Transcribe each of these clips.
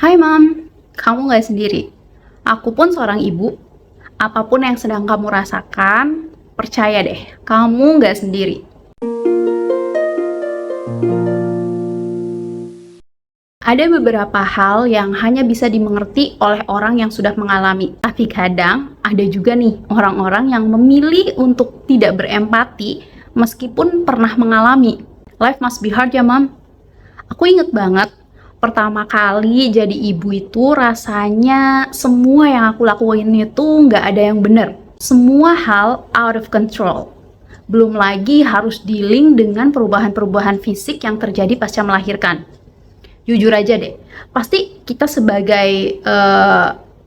Hai Mam, kamu nggak sendiri. Aku pun seorang ibu. Apapun yang sedang kamu rasakan, percaya deh, kamu nggak sendiri. Ada beberapa hal yang hanya bisa dimengerti oleh orang yang sudah mengalami. Tapi kadang ada juga nih orang-orang yang memilih untuk tidak berempati meskipun pernah mengalami. Life must be hard ya Mam. Aku inget banget pertama kali jadi ibu itu rasanya semua yang aku lakuin itu nggak ada yang bener. Semua hal out of control. Belum lagi harus dealing dengan perubahan-perubahan fisik yang terjadi pasca melahirkan. Jujur aja deh, pasti kita sebagai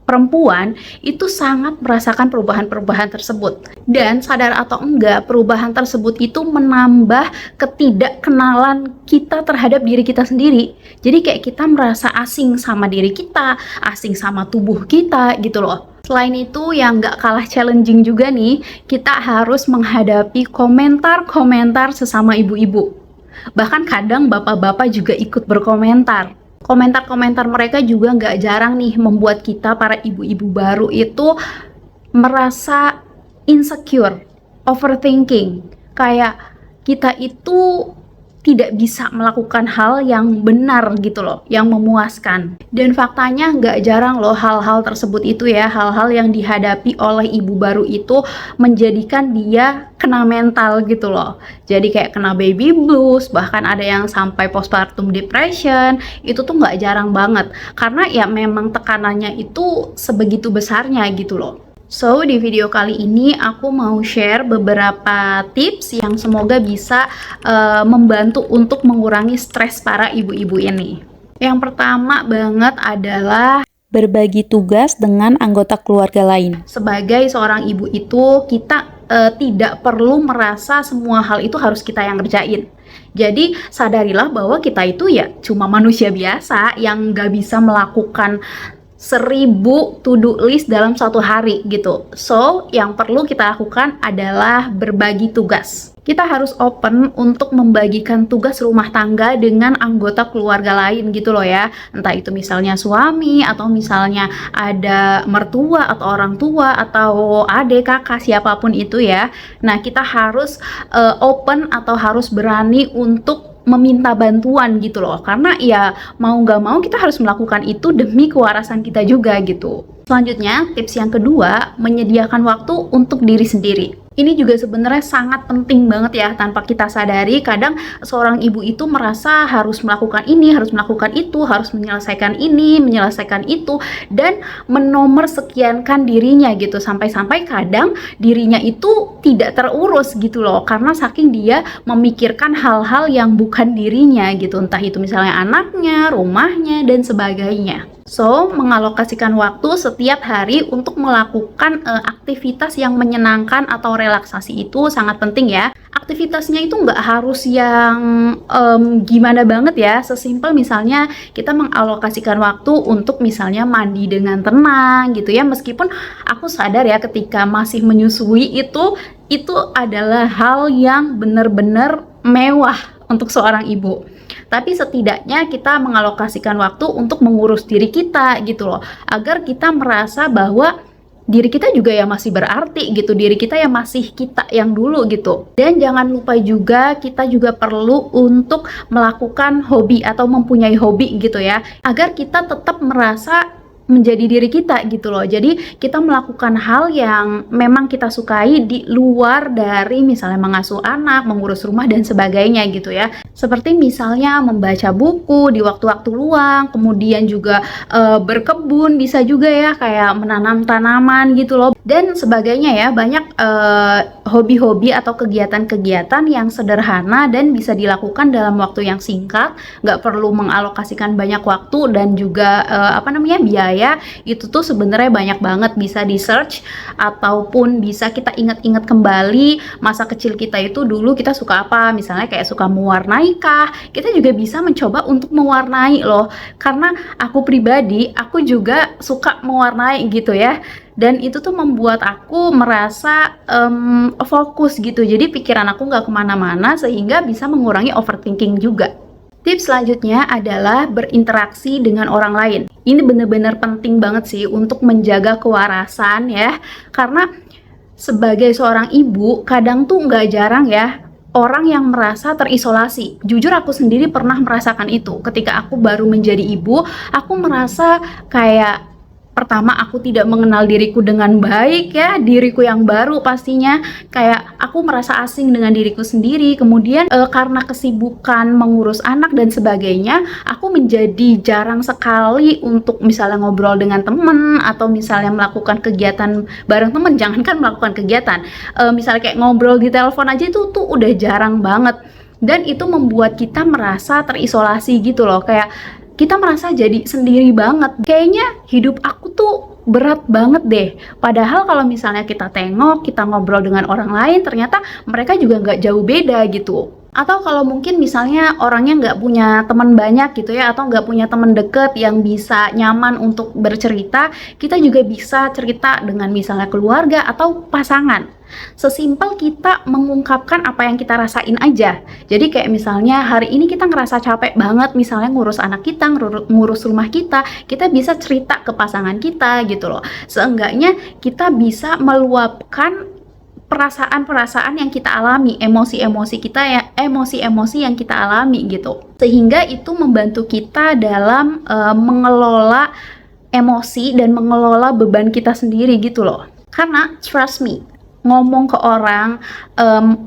perempuan itu sangat merasakan perubahan-perubahan tersebut. Dan sadar atau enggak, perubahan tersebut itu menambah ketidakkenalan kita terhadap diri kita sendiri. Jadi kayak kita merasa asing sama diri kita, asing sama tubuh kita gitu loh. Selain itu, yang gak kalah challenging juga nih, kita harus menghadapi komentar-komentar sesama ibu-ibu. Bahkan kadang bapak-bapak juga ikut berkomentar. Komentar-komentar mereka juga nggak jarang nih membuat kita para ibu-ibu baru itu merasa insecure, overthinking. Kayak kita itu tidak bisa melakukan hal yang benar gitu loh, yang memuaskan. Dan faktanya nggak jarang loh hal-hal tersebut itu ya, hal-hal yang dihadapi oleh ibu baru itu menjadikan dia kena mental gitu loh. Jadi kayak kena baby blues, bahkan ada yang sampai postpartum depression, itu tuh nggak jarang banget. Karena ya memang tekanannya itu sebegitu besarnya gitu loh. So, di video kali ini aku mau share beberapa tips yang semoga bisa membantu untuk mengurangi stres para ibu-ibu ini. Yang pertama banget adalah berbagi tugas dengan anggota keluarga lain. sebagai seorang ibu itu kita tidak perlu merasa semua hal itu harus kita yang ngerjain. Jadi sadarilah bahwa kita itu ya cuma manusia biasa yang nggak bisa melakukan 1000 to-do list dalam satu hari gitu. So, yang perlu kita lakukan adalah berbagi tugas. Kita harus open untuk membagikan tugas rumah tangga dengan anggota keluarga lain gitu loh ya. Entah itu misalnya suami, atau misalnya ada mertua atau orang tua, atau adik, kakak, siapapun itu ya. Nah, kita harus open atau harus berani untuk meminta bantuan gitu loh, karena ya mau nggak mau kita harus melakukan itu demi kewarasan kita juga gitu. Selanjutnya, tips yang kedua, menyediakan waktu untuk diri sendiri. Ini juga sebenarnya sangat penting banget ya, tanpa kita sadari kadang seorang ibu itu merasa harus melakukan ini, harus melakukan itu, harus menyelesaikan ini, menyelesaikan itu, dan menomorsekiankan dirinya gitu, sampai-sampai kadang dirinya itu tidak terurus gitu loh, karena saking dia memikirkan hal-hal yang bukan dirinya gitu, entah itu misalnya anaknya, rumahnya, dan sebagainya. So, mengalokasikan waktu setiap hari untuk melakukan aktivitas yang menyenangkan atau relaksasi itu sangat penting ya. Aktivitasnya itu nggak harus yang gimana banget ya. Sesimpel misalnya kita mengalokasikan waktu untuk misalnya mandi dengan tenang gitu ya. Meskipun aku sadar ya ketika masih menyusui itu adalah hal yang benar-benar mewah untuk seorang ibu. Tapi setidaknya kita mengalokasikan waktu untuk mengurus diri kita gitu loh, agar kita merasa bahwa diri kita juga ya masih berarti gitu, diri kita ya masih kita yang dulu gitu. Dan jangan lupa juga kita juga perlu untuk melakukan hobi atau mempunyai hobi gitu ya, agar kita tetap merasa menjadi diri kita gitu loh. Jadi kita melakukan hal yang memang kita sukai di luar dari misalnya mengasuh anak, mengurus rumah, dan sebagainya gitu ya. Seperti misalnya membaca buku di waktu-waktu luang, kemudian juga berkebun bisa juga ya, kayak menanam tanaman gitu loh, dan sebagainya ya. Banyak hobi-hobi atau kegiatan-kegiatan yang sederhana dan bisa dilakukan dalam waktu yang singkat, nggak perlu mengalokasikan banyak waktu dan juga biaya. Itu tuh sebenarnya banyak banget bisa di search, ataupun bisa kita ingat-ingat kembali masa kecil kita itu dulu kita suka apa, misalnya kayak suka mewarnai kah, kita juga bisa mencoba untuk mewarnai loh, karena aku pribadi aku juga suka mewarnai gitu ya, dan itu tuh membuat aku merasa fokus gitu, jadi pikiran aku nggak kemana-mana sehingga bisa mengurangi overthinking juga. Tips selanjutnya adalah berinteraksi dengan orang lain. Ini benar-benar penting banget sih untuk menjaga kewarasan ya, karena sebagai seorang ibu, kadang tuh nggak jarang ya orang yang merasa terisolasi. Jujur aku sendiri pernah merasakan itu. Ketika aku baru menjadi ibu, aku merasa kayak pertama aku tidak mengenal diriku dengan baik ya, diriku yang baru pastinya, kayak aku merasa asing dengan diriku sendiri. Kemudian karena kesibukan mengurus anak dan sebagainya, aku menjadi jarang sekali untuk misalnya ngobrol dengan temen atau misalnya melakukan kegiatan bareng temen. Jangankan melakukan kegiatan, misalnya kayak ngobrol di telepon aja itu tuh udah jarang banget, dan itu membuat kita merasa terisolasi gitu loh, kayak kita merasa jadi sendiri banget. Kayaknya hidup aku tuh berat banget deh. Padahal kalau misalnya kita tengok, kita ngobrol dengan orang lain, ternyata mereka juga nggak jauh beda gitu. Atau kalau mungkin misalnya orangnya nggak punya teman banyak gitu ya, atau nggak punya teman deket yang bisa nyaman untuk bercerita, kita juga bisa cerita dengan misalnya keluarga atau pasangan. Sesimpel kita mengungkapkan apa yang kita rasain aja. Jadi kayak misalnya hari ini kita ngerasa capek banget, misalnya ngurus anak kita, ngurus rumah kita bisa cerita ke pasangan kita gitu loh. Seenggaknya kita bisa meluapkan perasaan-perasaan yang kita alami, emosi-emosi kita ya, emosi-emosi yang kita alami gitu. Sehingga itu membantu kita dalam mengelola emosi dan mengelola beban kita sendiri gitu loh. Karena trust me, ngomong ke orang,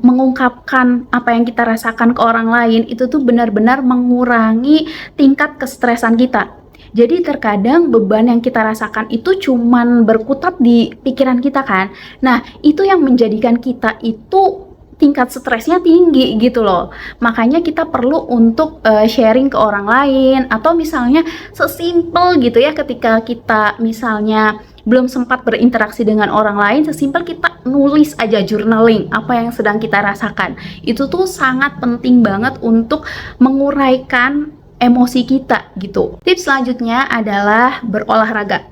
mengungkapkan apa yang kita rasakan ke orang lain, itu tuh benar-benar mengurangi tingkat kestresan kita. Jadi terkadang beban yang kita rasakan itu cuman berkutat di pikiran kita kan. Nah, itu yang menjadikan kita itu tingkat stresnya tinggi gitu loh. Makanya kita perlu untuk sharing ke orang lain, atau misalnya sesimpel gitu ya, ketika kita misalnya belum sempat berinteraksi dengan orang lain, sesimpel kita nulis aja, journaling apa yang sedang kita rasakan. Itu tuh sangat penting banget untuk menguraikan emosi kita gitu. Tips selanjutnya adalah berolahraga.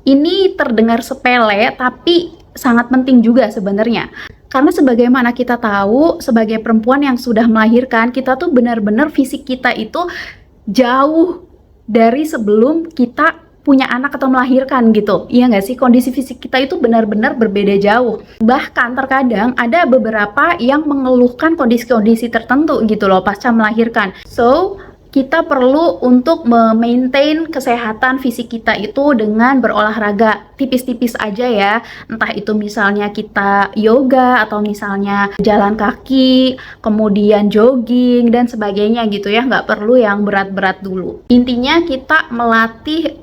Ini terdengar sepele tapi sangat penting juga sebenarnya. Karena sebagaimana kita tahu, sebagai perempuan yang sudah melahirkan, kita tuh benar-benar fisik kita itu jauh dari sebelum kita punya anak atau melahirkan gitu. Iya nggak sih? Kondisi fisik kita itu benar-benar berbeda jauh. Bahkan terkadang ada beberapa yang mengeluhkan kondisi-kondisi tertentu gitu loh pasca melahirkan. So, kita perlu untuk memaintain kesehatan fisik kita itu dengan berolahraga tipis-tipis aja ya, entah itu misalnya kita yoga atau misalnya jalan kaki, kemudian jogging dan sebagainya gitu ya, nggak perlu yang berat-berat dulu. Intinya kita melatih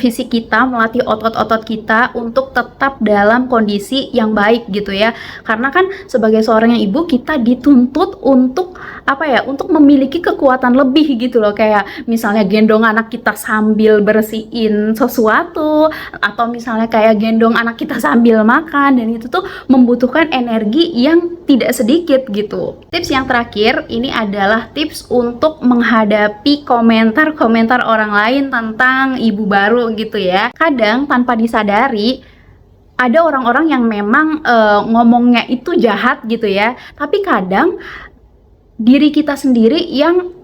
fisik kita, melatih otot-otot kita untuk tetap dalam kondisi yang baik gitu ya, karena kan sebagai seorang ibu kita dituntut untuk apa ya, untuk memiliki kekuatan lebih gitu loh, kayak misalnya gendong anak kita sambil bersihin sesuatu, atau misalnya kayak gendong anak kita sambil makan, dan itu tuh membutuhkan energi yang tidak sedikit gitu. Tips yang terakhir ini adalah tips untuk menghadapi komentar-komentar orang lain tentang ibu baru gitu ya. Kadang tanpa disadari ada orang-orang yang memang ngomongnya itu jahat gitu ya, tapi kadang diri kita sendiri yang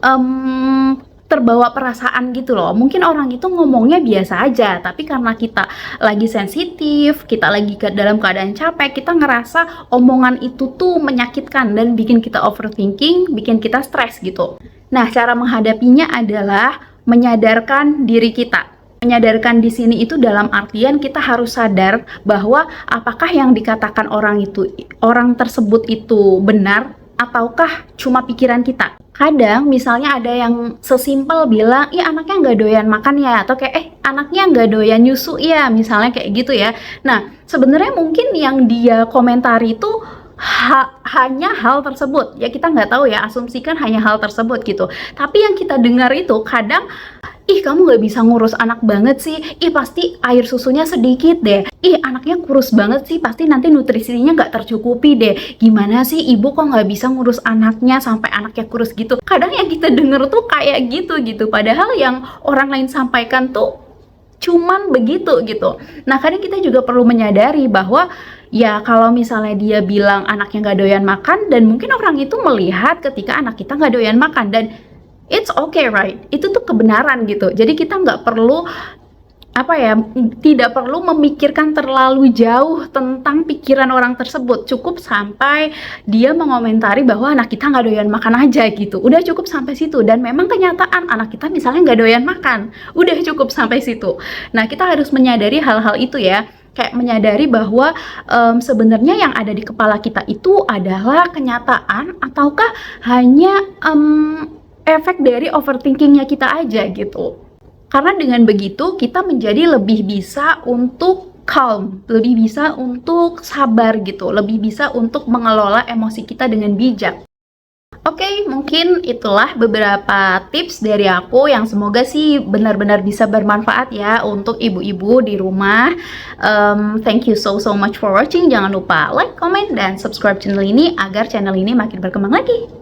terbawa perasaan gitu loh. Mungkin orang itu ngomongnya biasa aja, tapi karena kita lagi sensitif, kita lagi dalam keadaan capek, kita ngerasa omongan itu tuh menyakitkan dan bikin kita overthinking, bikin kita stres gitu. Nah, cara menghadapinya adalah menyadarkan diri kita. Menyadarkan di sini itu dalam artian kita harus sadar bahwa apakah yang dikatakan orang tersebut itu benar ataukah cuma pikiran kita. Kadang misalnya ada yang sesimpel bilang, ih anaknya nggak doyan makan ya, atau kayak anaknya nggak doyan nyusu ya, misalnya kayak gitu ya. Nah, sebenarnya mungkin yang dia komentari itu hanya hal tersebut ya, kita nggak tahu ya, asumsikan hanya hal tersebut gitu. Tapi yang kita dengar itu kadang, ih kamu nggak bisa ngurus anak banget sih, ih pasti air susunya sedikit deh, ih anaknya kurus banget sih, pasti nanti nutrisinya nggak tercukupi deh, gimana sih ibu kok nggak bisa ngurus anaknya sampai anaknya kurus gitu. Kadang yang kita denger tuh kayak gitu, padahal yang orang lain sampaikan tuh cuman begitu gitu. Nah, kadang kita juga perlu menyadari bahwa ya kalau misalnya dia bilang anaknya nggak doyan makan, dan mungkin orang itu melihat ketika anak kita nggak doyan makan, dan it's okay, right? Itu tuh kebenaran gitu. Jadi kita nggak perlu tidak perlu memikirkan terlalu jauh tentang pikiran orang tersebut. Cukup sampai dia mengomentari bahwa anak kita nggak doyan makan aja gitu. Udah cukup sampai situ. Dan memang kenyataan anak kita misalnya nggak doyan makan. Udah cukup sampai situ. Nah, kita harus menyadari hal-hal itu ya. Kayak menyadari bahwa sebenarnya yang ada di kepala kita itu adalah kenyataan ataukah hanya efek dari overthinkingnya kita aja gitu. Karena dengan begitu kita menjadi lebih bisa untuk calm, lebih bisa untuk sabar gitu, lebih bisa untuk mengelola emosi kita dengan bijak. Oke, mungkin itulah beberapa tips dari aku yang semoga sih benar-benar bisa bermanfaat ya untuk ibu-ibu di rumah. Thank you so much for watching. Jangan lupa like, comment, dan subscribe channel ini agar channel ini makin berkembang lagi.